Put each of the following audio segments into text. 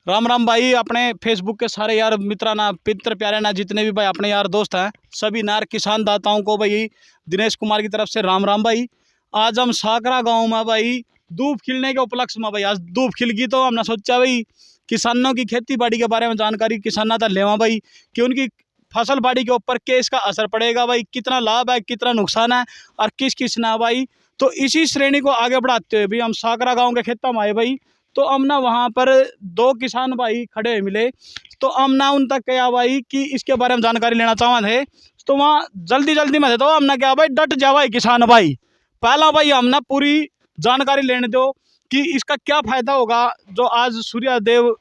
राम राम भाई। अपने फेसबुक के सारे यार मित्र ना, पित्र प्यारे ना, जितने भी भाई अपने यार दोस्त हैं, सभी नार किसान दाताओं को भाई दिनेश कुमार की तरफ से राम राम भाई। आज हम साकरा गांव में भाई धूप खिलने के उपलक्ष्य में भाई आज धूप खिल गई, तो हमने सोचा भाई किसानों की खेती बाड़ी के बारे में जानकारी किसाना तक लेवा भाई, कि उनकी फसल बाड़ी के ऊपर क्या इसका असर पड़ेगा भाई, कितना लाभ है कितना नुकसान है और किस किस ना भाई। तो इसी श्रेणी को आगे बढ़ाते हुए भी हम साकरा गाँव के खेतों में आए भाई। तो हम ना वहाँ पर दो किसान भाई खड़े हुए मिले, तो हम ना उन तक क्या भाई कि इसके बारे में जानकारी लेना चाहते थे। तो वहाँ जल्दी जल्दी में थे, तो हमने क्या भाई डट जा भाई किसान भाई, पहला भाई हम ना पूरी जानकारी लेने दो कि इसका क्या फायदा होगा जो आज सूर्य देव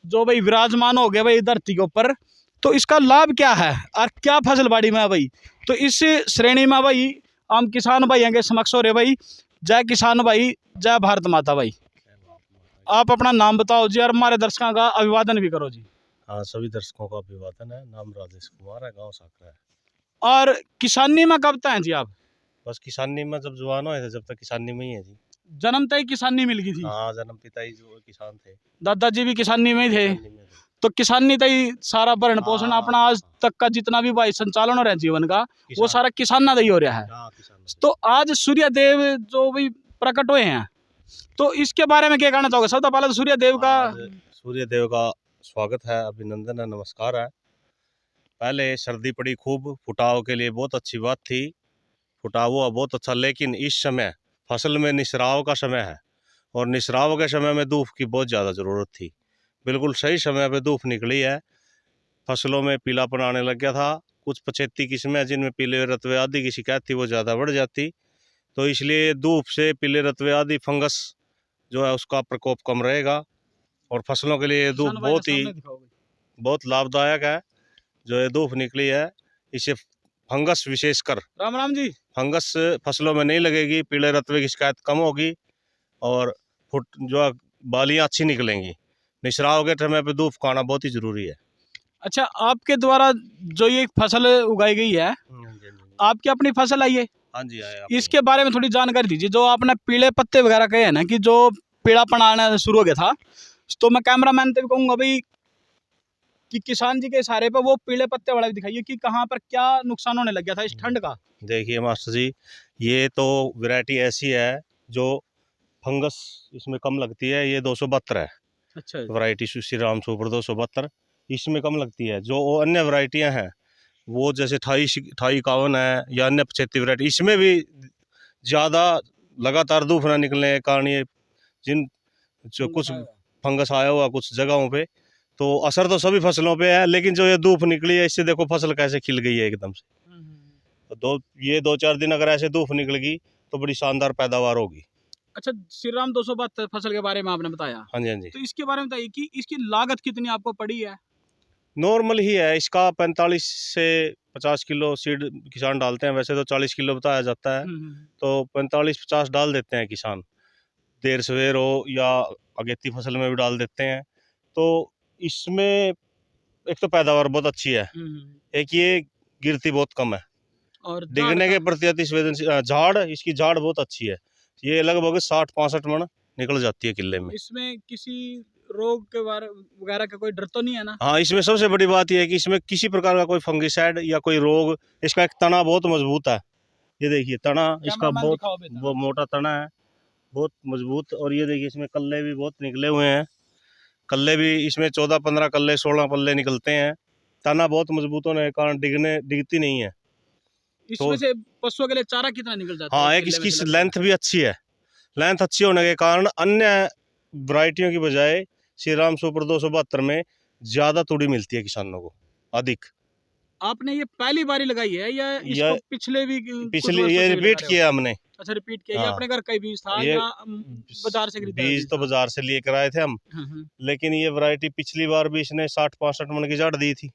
जो भाई विराजमान हो गए भाई धरती के ऊपर, तो इसका लाभ क्या है और क्या फसल बाड़ी में है भाई। तो इस श्रेणी में भाई हम किसान भाई हैं समक्ष हो रहे भाई। जय किसान भाई, जय भारत माता भाई। आप अपना नाम बताओ जी और हमारे दर्शकों का अभिवादन भी करो जी। हाँ, सभी दर्शकों का अभिवादन है। नाम राजेश कुमार है, गांव साकरा है। और किसानी में कब तक हैं जी आप? बस किसानी में जब जवान हुए थे जब तक किसानी में ही है जी। जन्म तक ही किसानी मिल गई थी? हाँ, जन्म पिता ही जो किसान थे, दादाजी भी किसानी में ही थे? किसानी में थे। तो किसानी तक ही सारा भरण पोषण हाँ, अपना आज तक का जितना भी भाई संचालन हो रहा है जीवन का, वो किसान। सारा किसाना तक ही हो रहा है। हाँ, किसान। तो आज सूर्य देव जो भी प्रकट हुए हैं, तो इसके बारे में क्या कहना चाहोगे? सबसे पहले तो सूर्य देव का सूर्य देव का स्वागत है, अभिनंदन है, नमस्कार है। पहले सर्दी पड़ी खूब, फुटाव के लिए बहुत अच्छी बात थी, फुटाव हुआ बहुत अच्छा। लेकिन इस समय फसल में निसराव का समय है और निसराव के समय में धूप की बहुत ज़्यादा ज़रूरत थी। बिल्कुल सही समय पे धूप निकली है। फसलों में पीलापन आने लग गया था। कुछ पछेती किस्में जिनमें पीले रतवे आदि की शिकायत थी वो ज़्यादा बढ़ जाती, तो इसलिए धूप से पीले रतवे आदि फंगस जो है उसका प्रकोप कम रहेगा और फसलों के लिए धूप बहुत लाभदायक है। जो ये धूप निकली है इससे फंगस विशेषकर राम राम जी, फंगस फसलों में नहीं लगेगी, पीले रतवे की शिकायत कम होगी और फुट जो बालियाँ अच्छी निकलेंगी। निसराव के समय पे धूप खाना बहुत ही ज़रूरी है। अच्छा, आपके द्वारा जो ये फसल उगाई गई है, आपकी अपनी फसल आई है? हाँ जी, आया। इसके बारे में थोड़ी जानकारी दीजिए। जो आपने पीले पत्ते वगैरह कहे हैं ना, कि जो पीलापन आना शुरू हो गया था, तो मैं कैमरामैन से भी कहूँगा भाई कि किसान जी के इशारे पे वो पीले पत्ते वाला भी दिखाइए कि कहाँ पर क्या नुकसान होने लग गया था इस ठंड का। देखिए मास्टर जी, ये तो वैरायटी ऐसी है जो फंगस इसमें कम लगती है। ये 272 है। अच्छा, वैरायटी श्री राम सुपर 272 इसमें कम लगती है। जो अन्य वैरायटियां हैं वो जैसे 2851 है या अन्य 75 वैरायटी, इसमें भी ज़्यादा लगातार धूप ना निकलने के कारण ये जिन जो कुछ फंगस आया हुआ कुछ जगहों पे, तो असर तो सभी फसलों पे है। लेकिन जो ये धूप निकली है इससे देखो फसल कैसे खिल गई है एकदम से। तो ये 2-4 दिन अगर ऐसे धूप निकलेगी तो बड़ी शानदार पैदावार होगी। अच्छा, श्री राम 272 फसल के बारे में आपने बताया। हाँ जी, हाँ जी। तो इसके बारे में बताइए कि इसकी लागत कितनी आपको पड़ी है? नॉर्मल ही है इसका। 45 से 50 किलो सीड किसान डालते हैं, वैसे तो 40 किलो बताया जाता है, तो 45-50 डाल देते हैं किसान। देर सवेर हो या अगेती फसल में भी डाल देते हैं। तो इसमें एक तो पैदावार बहुत अच्छी है, एक ये गिरती बहुत कम है और डिगने के प्रति अति संवेदनशील। झाड़ इसकी झाड़ बहुत अच्छी है, ये लगभग 60-65 मन निकल जाती है किले में। इसमें किसी रोग के बारे वगैरह का कोई डर तो नहीं है ना? हाँ, इसमें सबसे बड़ी बात यह है कि इसमें किसी प्रकार का कोई फंगिसाइड या कोई रोग, इसका एक तना बहुत मजबूत है। ये देखिए तना इसका बहुत मोटा तना है, बहुत मजबूत। और ये देखिए इसमें कल्ले भी बहुत निकले हुए हैं। कल्ले भी इसमें 14-15 कल्ले 16 पल्ले निकलते हैं। तना बहुत मजबूत होने के कारण दिखती नहीं है। इसमें से पशुओं के लिए चारा कितना निकल जाता है? हाँ, एक इसकी लेंथ भी अच्छी है। लेंथ अच्छी होने के कारण अन्य वैरायटियों की बजाय श्री राम सुपर 272 में ज़्यादा तूड़ी मिलती है किसानों को, अधिक। आपने ये पहली बारी लगाई है या इसको पिछले ये रिपीट किया हमने। अच्छा, रिपीट किया। ये अपने घर का ही बीज था ये या बाजार से खरीदा? बीज तो बाजार से लेकर आए थे हम। लेकिन ये वैरायटी पिछली बार भी इसने 60-65 मन की झाड़ दी थी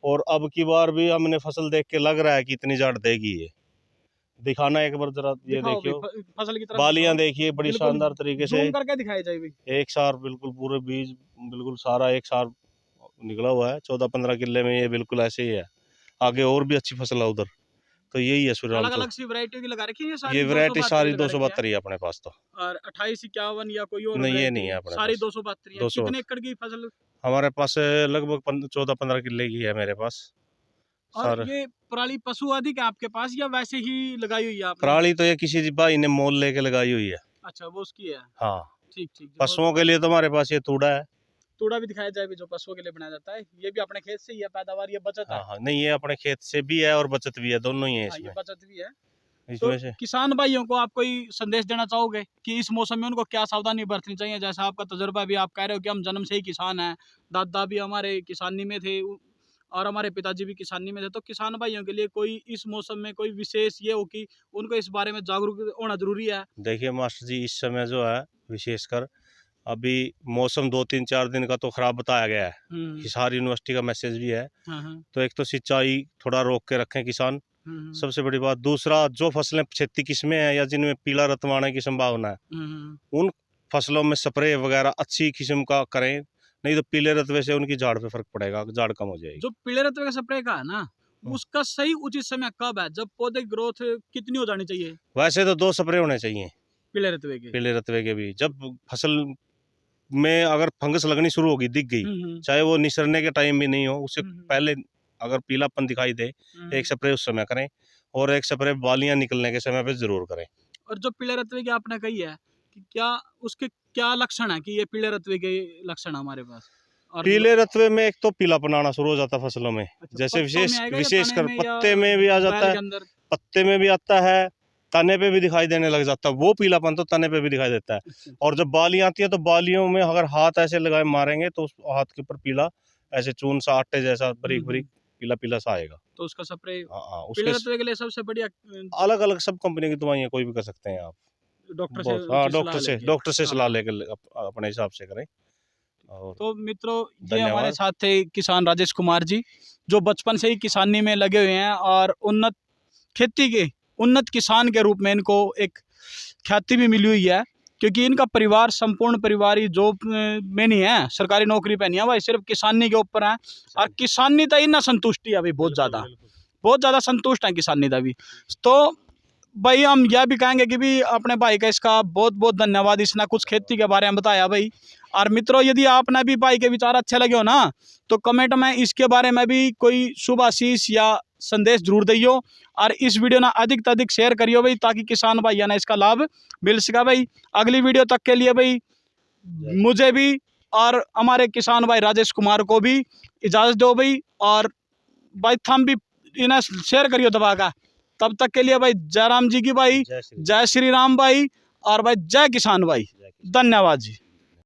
और अब की बार भी हमने फसल देख के लग रहा है कि इतनी झाड़ देगी ये। दिखाना एक बार जरा, ये देखियो फसल की तरफ, बालियां देखिए बड़ी शानदार तरीके से करके दिखाई जाए भाई। एक सार बिल्कुल पूरे बीज बिल्कुल सारा एक सार निकला हुआ है। 14-15 किले में ये बिल्कुल ऐसे ही है। आगे और भी अच्छी फसल है उधर, तो यही है श्रीराम अलग अलग चौधरी। सी वैरायटी की लगा रखी है सारी? ये वैरायटी 272 सारी लगा रखी है? 272 ही है अपने पास तो। और 2851 या कोई और नहीं, ये वैरायटी नहीं है अपने सारी पास। 272 है? 200 कितने एकड़ की फसल? हमारे पास लगभग 14-15 किले की है मेरे पास। और सर ये पराली पशु आदि के आपके पास या वैसे ही लगाई हुई है आपने? पराली तो ये किसी भाई ने मोल लेके लगाई हुई है। अच्छा, वो उसकी है। हाँ, ठीक ठीक। पशुओं के लिए तो हमारे पास ये तूड़ा है। तूड़ा भी दिखाया जाए भी जो पशुओं के लिए बनाया जाता है, ये भी अपने खेत से ही है पैदावार, ये बचत है? हाँ हाँ, नहीं ये अपने खेत से भी है और बचत भी है, दोनों ही है हाँ, ये इसमें। बचत भी है। तो इसमें से किसान भाइयों को आप कोई संदेश देना चाहोगे कि इस मौसम में उनको क्या सावधानी बरतनी चाहिए? जैसा आपका तजुर्बा भी, आप कह रहे हो कि हम जन्म से ही किसान हैं, दादा भी हमारे किसानी में थे और हमारे पिताजी भी किसानी में थे, तो किसान भाइयों के लिए कोई इस मौसम में कोई विशेष ये हो कि उनको इस बारे में जागरूक होना जरूरी है? देखिए मास्टर जी, इस समय जो है विशेषकर अभी मौसम 2-3-4 दिन का तो खराब बताया गया है। हिसार यूनिवर्सिटी का मैसेज भी है। हाँ। तो एक तो सिंचाई थोड़ा रोक के रखें किसान, सबसे बड़ी बात। दूसरा, जो फसलें क्षेत्रीय किस्में हैं या जिनमें पीला रत्न आने की संभावना है, उन फसलों में स्प्रे वगैरह अच्छी किस्म का करें, नहीं तो पीले रत्वे से उनकी झाड़ पे फर्क पड़ेगा, झाड़ कम हो जाएगी। जो पीले रत्वे का स्प्रे का है ना, उसका सही उचित समय कब है? जब पौधे ग्रोथ कितनी हो जानी चाहिए? वैसे तो 2 स्प्रे होने चाहिए पीले रत्वे के? पीले रत्वे के भी। जब फसल में अगर फंगस लगनी शुरू होगी, दिख गई, चाहे वो निसरने के टाइम भी नहीं हो, उससे पहले अगर पीलापन दिखाई दे, एक स्प्रे उस समय करें और एक स्प्रे बालियां निकलने के समय पे जरूर करें। और जो पीले रत्वे की आपने कही है कि क्या उसके क्या लक्षण है कि ये पीले रत्वे के लक्षण है हमारे पास? और पीले रत्वे में एक तो पीलापन आना शुरू हो जाता है फसलों में। अच्छा, जैसे पत्तों में आएगा या विशेषकर तने में या पत्ते में भी आ जाता बैल है, के अंदर? पत्ते में भी आता है, तने पे भी दिखाई देने लग जाता है। वो पीलापन तो तने पे भी दिखाई देता है। अच्छा। और जब बालियां आती है तो बालियों में अगर हाथ ऐसे लगाए मारेंगे तो उस हाथ के ऊपर पीला ऐसे चून सा, आटे जैसा बारीक बारीक पीला पीला सा आएगा। तो उसका स्प्रे हाँ, पीले उसके रत्वे के लिए सबसे बढ़िया अलग अलग सब कंपनी की दवाइयाँ कोई भी कर सकते हैं आप। डॉक्टर से हाँ, उचित डॉक्टर से सलाह सलाह लेके। लेकर अपने हिसाब से करें। और तो मित्रों, ये धन्यवाद। हमारे साथ थे किसान राजेश कुमार जी, जो बचपन से ही किसानी में लगे हुए हैं और उन्नत खेती के उन्नत किसान के रूप में इनको एक ख्याति भी मिली हुई है, क्योंकि इनका परिवार संपूर्ण परिवार ही जॉब में नहीं है, सरकारी नौकरी पे नहीं है भाई, सिर्फ किसानी के ऊपर है। और किसानी तो इतना संतुष्टि है भाई, बहुत ज़्यादा संतुष्ट है किसानी का भी। तो भाई हम यह भी कहेंगे कि भी अपने भाई का इसका बहुत बहुत धन्यवाद, इसने कुछ खेती के बारे में बताया भाई। और मित्रों, यदि आपने भी भाई के विचार अच्छे लगे हो ना, तो कमेंट में इसके बारे में भी कोई शुभ आशीष या संदेश जरूर दियो और इस वीडियो ना अधिक से अधिक शेयर करियो भाई, ताकि किसान भाइयों ने इसका लाभ मिल सका भाई। अगली वीडियो तक के लिए भाई मुझे भी और हमारे किसान भाई राजेश कुमार को भी इजाज़त दो भाई, और भाई थम भी इन्हें शेयर करियो दबा का। तब तक के लिए भाई जय राम जी की भाई, जय श्री राम भाई, और भाई जय किसान भाई। धन्यवाद जी।